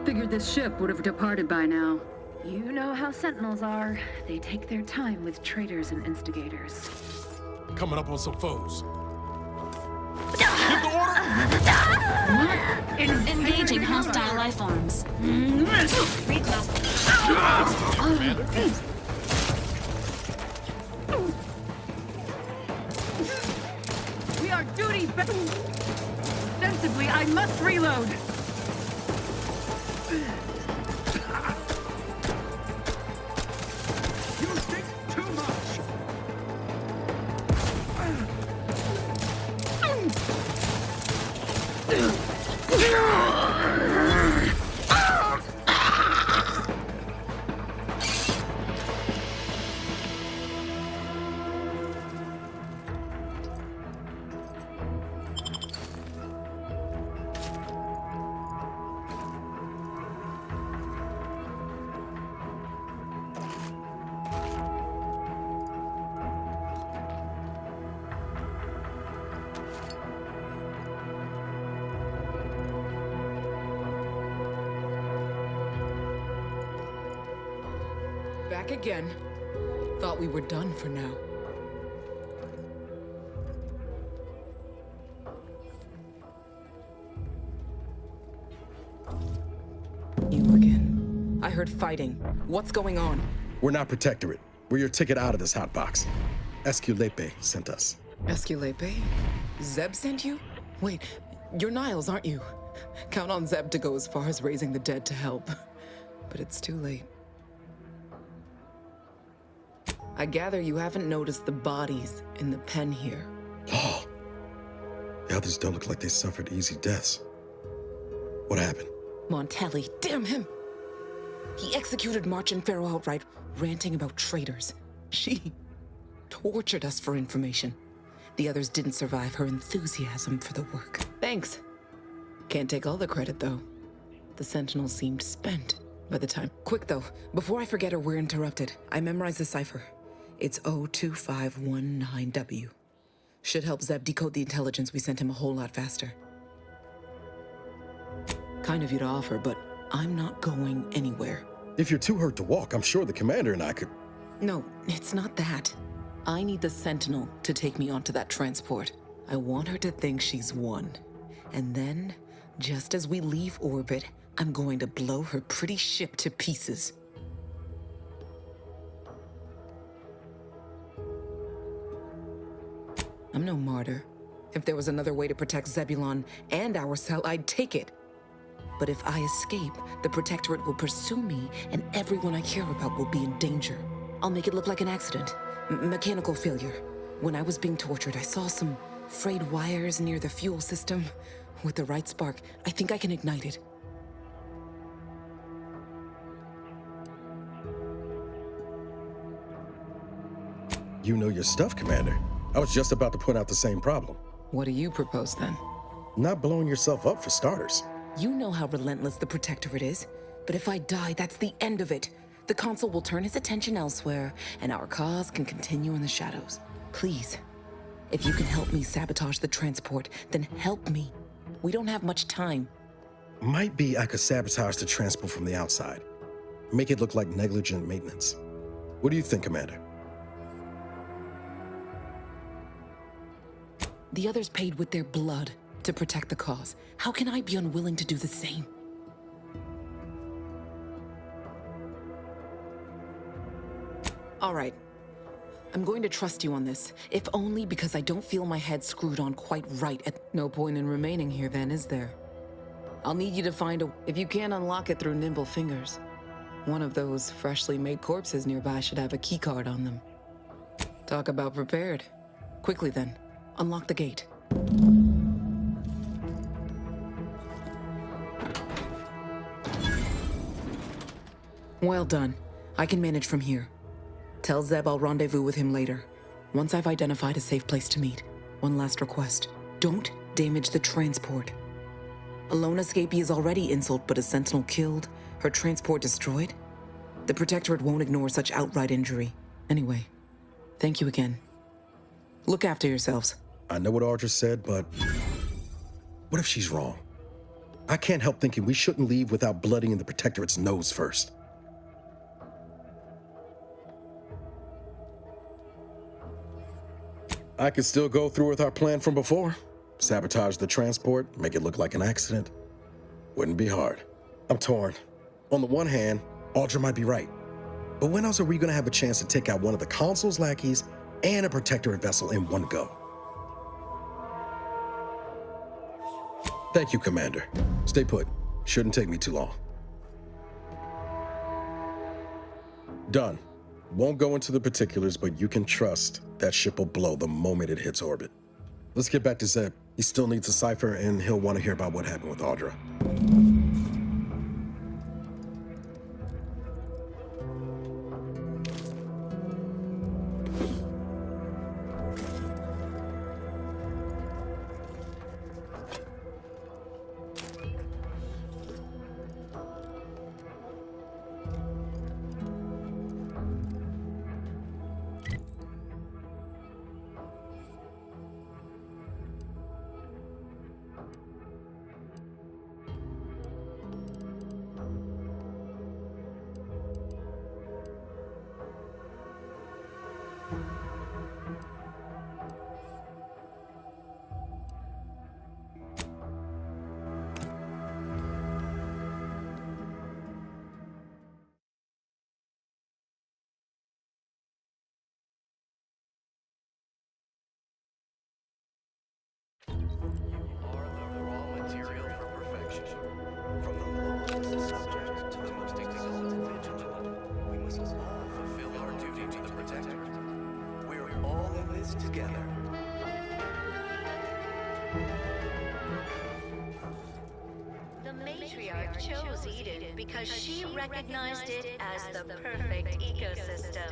Figured this ship would have departed by now. You know how Sentinels are. They take their time with traitors and instigators. Coming up on some foes. Give the order! Engaging hostile life forms. Reclass. We are duty bound. Sensibly, I must reload. You think too much! Back again. Thought we were done for now. You again. I heard fighting. What's going on? We're not Protectorate. We're your ticket out of this hotbox. Esculepe sent us. Esculepe? Zeb sent you? Wait, you're Niles, aren't you? Count on Zeb to go as far as raising the dead to help. But it's too late. I gather you haven't noticed the bodies in the pen here. Oh. The others don't look like they suffered easy deaths. What happened? Montelli, damn him! He executed March and Pharaoh outright, ranting about traitors. She tortured us for information. The others didn't survive her enthusiasm for the work. Thanks. Can't take all the credit, though. The Sentinels seemed spent by the time. Quick, though, before I forget or we're interrupted, I memorized the cipher. It's 02519W. Should help Zeb decode the intelligence we sent him a whole lot faster. Kind of you to offer, but I'm not going anywhere. If you're too hurt to walk, I'm sure the commander and I could... No, it's not that. I need the Sentinel to take me onto that transport. I want her to think she's won. And then, just as we leave orbit, I'm going to blow her pretty ship to pieces. I'm no martyr. If there was another way to protect Zebulon and our cell, I'd take it. But if I escape, the Protectorate will pursue me, and everyone I care about will be in danger. I'll make it look like an accident. Mechanical failure. When I was being tortured, I saw some frayed wires near the fuel system. With the right spark, I think I can ignite it. You know your stuff, Commander. I was just about to point out the same problem. What do you propose, then? Not blowing yourself up, for starters. You know how relentless the Protectorate is. But if I die, that's the end of it. The Consul will turn his attention elsewhere, and our cause can continue in the shadows. Please, if you can help me sabotage the transport, then help me. We don't have much time. Might be I could sabotage the transport from the outside. Make it look like negligent maintenance. What do you think, Commander? The others paid with their blood to protect the cause. How can I be unwilling to do the same? All right. I'm going to trust you on this, if only because I don't feel my head screwed on quite right at... No point in remaining here then, is there? I'll need you to find a... If you can't unlock it through nimble fingers, one of those freshly made corpses nearby should have a keycard on them. Talk about prepared. Quickly then. Unlock the gate. Well done. I can manage from here. Tell Zeb I'll rendezvous with him later, once I've identified a safe place to meet. One last request. Don't damage the transport. A lone escapee is already insult, but a Sentinel killed, her transport destroyed? The Protectorate won't ignore such outright injury. Anyway, thank you again. Look after yourselves. I know what Audra said, but what if she's wrong? I can't help thinking we shouldn't leave without bloodying the Protectorate's nose first. I could still go through with our plan from before. Sabotage the transport, make it look like an accident. Wouldn't be hard. I'm torn. On the one hand, Audra might be right. But when else are we gonna have a chance to take out one of the Consul's lackeys and a Protectorate vessel in one go? Thank you, Commander. Stay put. Shouldn't take me too long. Done. Won't go into the particulars, but you can trust that ship will blow the moment it hits orbit. Let's get back to Zeb. He still needs a cipher, and he'll want to hear about what happened with Audra. Chose Eden because she recognized it as the perfect ecosystem.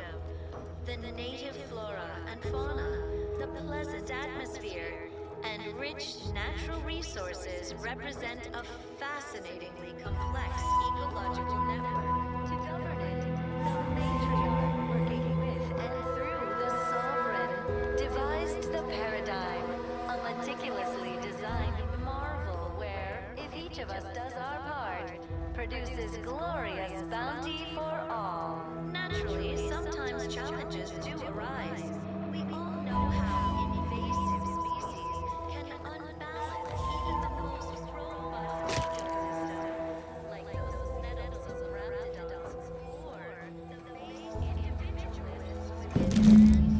The native flora and fauna, the pleasant atmosphere, and rich natural resources represent a fascinatingly complex ecological network. To govern it, the matriarch, working with and through the sovereign, devised the paradigm, a meticulously designed marvel where, if each of us does our part, produces glorious bounty for all. Naturally, sometimes challenges do arise. We all know how invasive species can unbalance even the most robust ecosystem, like those metamorphs or the base individualists within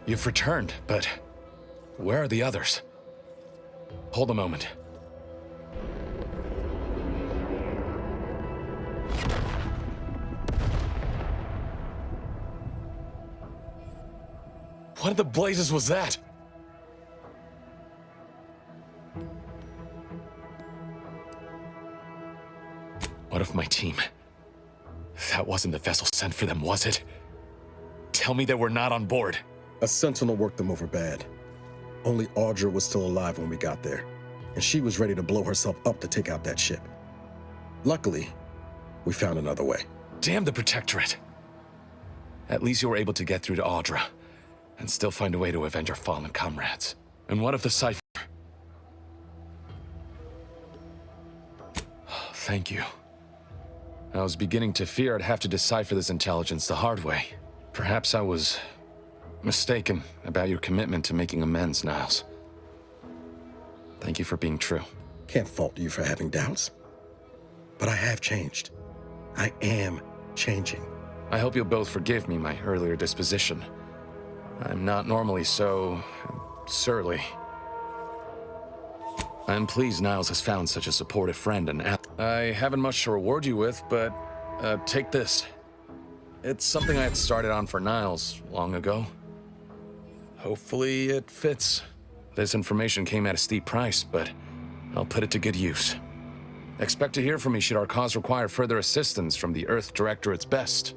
You've returned, but where are the others? Hold a moment. What in the blazes was that? What of my team? That wasn't the vessel sent for them, was it? Tell me they were not on board. A sentinel worked them over bad. Only Audra was still alive when we got there, and she was ready to blow herself up to take out that ship. Luckily, we found another way. Damn the Protectorate. At least you were able to get through to Audra, and still find a way to avenge our fallen comrades. And what of the cipher? Thank you. I was beginning to fear I'd have to decipher this intelligence the hard way. Perhaps I was mistaken about your commitment to making amends, Niles. Thank you for being true. Can't fault you for having doubts. But I have changed. I am changing. I hope you'll both forgive me my earlier disposition. I'm not normally so surly. I'm pleased Niles has found such a supportive friend and I haven't much to reward you with, but take this. It's something I had started on for Niles long ago. Hopefully it fits. This information came at a steep price, but I'll put it to good use. Expect to hear from me should our cause require further assistance from the Earth Directorate's best.